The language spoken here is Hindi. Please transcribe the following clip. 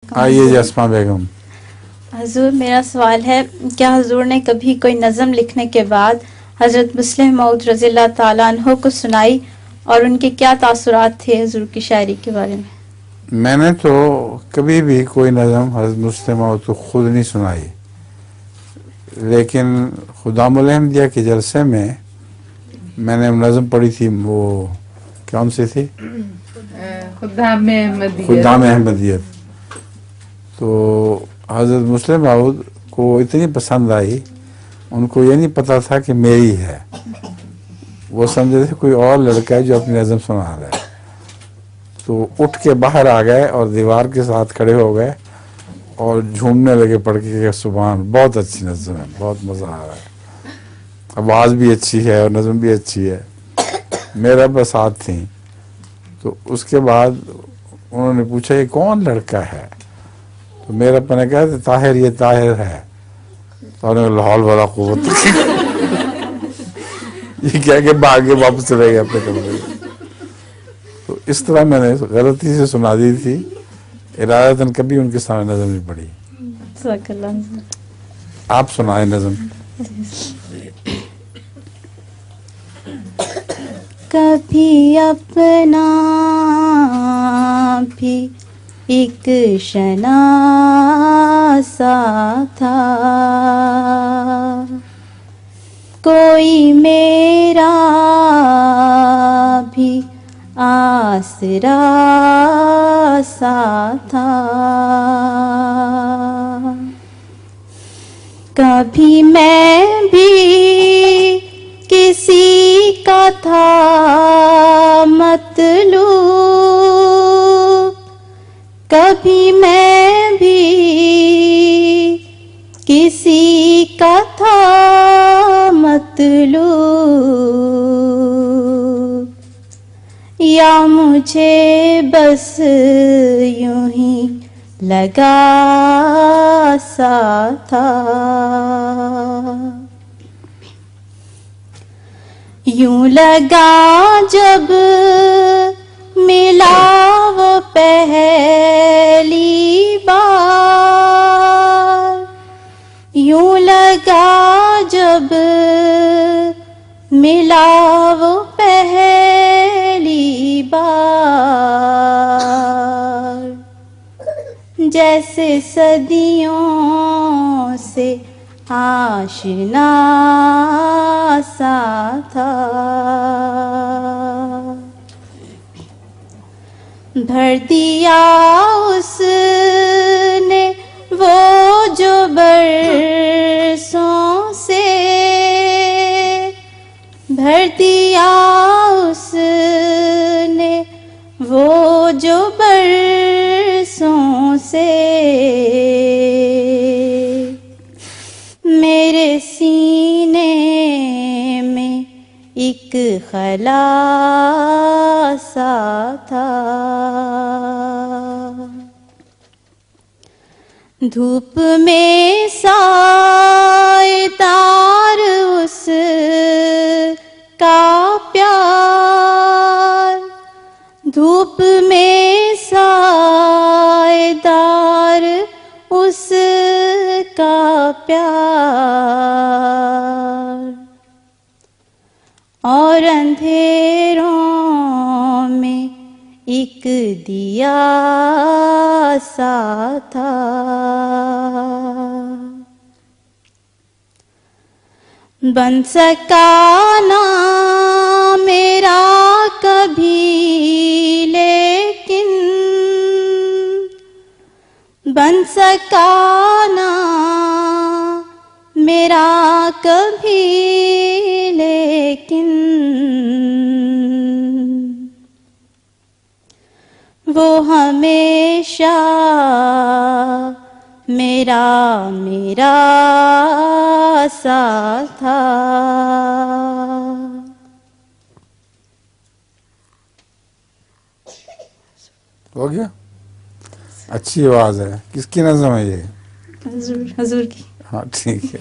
आइए जस्मा बेगम। हजूर, मेरा सवाल है, क्या हजूर ने कभी कोई नज़म लिखने के बाद हज़रत मुस्लिम मऊद रज़ियल्लाहु ताला अन्हो को सुनाई और उनके क्या तासुरात थे हजूर की शायरी के बारे में? मैंने तो कभी भी कोई नज़म हज़रत मुस्लिम मऊद को खुद नहीं सुनाई, लेकिन खुदामुल अहमदिया के जलसे में मैंने नज़म पढ़ी थी। वो कौन सी थी? खुदाम अहमदियत। तो हज़रत मुस्लिम मऊद को इतनी पसंद आई, उनको ये नहीं पता था कि मेरी है, वो समझे थे कोई और लड़का है जो अपनी नज़म सुना रहा है। तो उठ के बाहर आ गए और दीवार के साथ खड़े हो गए और झूमने लगे पढ़ के, सुभान, बहुत अच्छी नज़म है, बहुत मज़ा आ रहा है, आवाज़ भी अच्छी है और नज़म भी अच्छी है। मेरा बस साथ थी। तो उसके बाद उन्होंने पूछा ये कौन लड़का है, तो मेरा अपने कहा ताहिर, ये ताहिर है। तो उन्होंने लाहौल वाला क़ुव्वत ये कह के भागे वापस चले गए अपने कमरे में। तो इस तरह मैंने गलती से सुना दी थी, इरादतन कभी उनके सामने नज़म नहीं पढ़ी। आप सुनाए नज़म। कभी अपना भी एक शनासा था, कोई मेरा भी आसरा सा था। कभी मैं भी किसी का था मतलूब, कभी मैं भी किसी का था मतलूब, या मुझे बस यूं ही लगा सा था। यूं लगा जब मिला वो पहली बार, यूं लगा जब मिला वो पहली बार, जैसे सदियों से आशना सा था। भर दिया उसने वो जो बरसों से, भर दिया उसने वो जो बरसों से, मेरे सीने में एक खला सा था। धूप में साएदार उसका प्यार, धूप में साएदार उसका प्यार, और अंधेरों में एक दिया सा था। बन सका ना मेरा कभी लेकिन, बन सका ना मेरा कभी लेकिन, वो हमेशा मेरा मेरा सा था। हो गया? अच्छी आवाज़ है। किसकी नज़म है ये? हजूर की। हाँ ठीक है।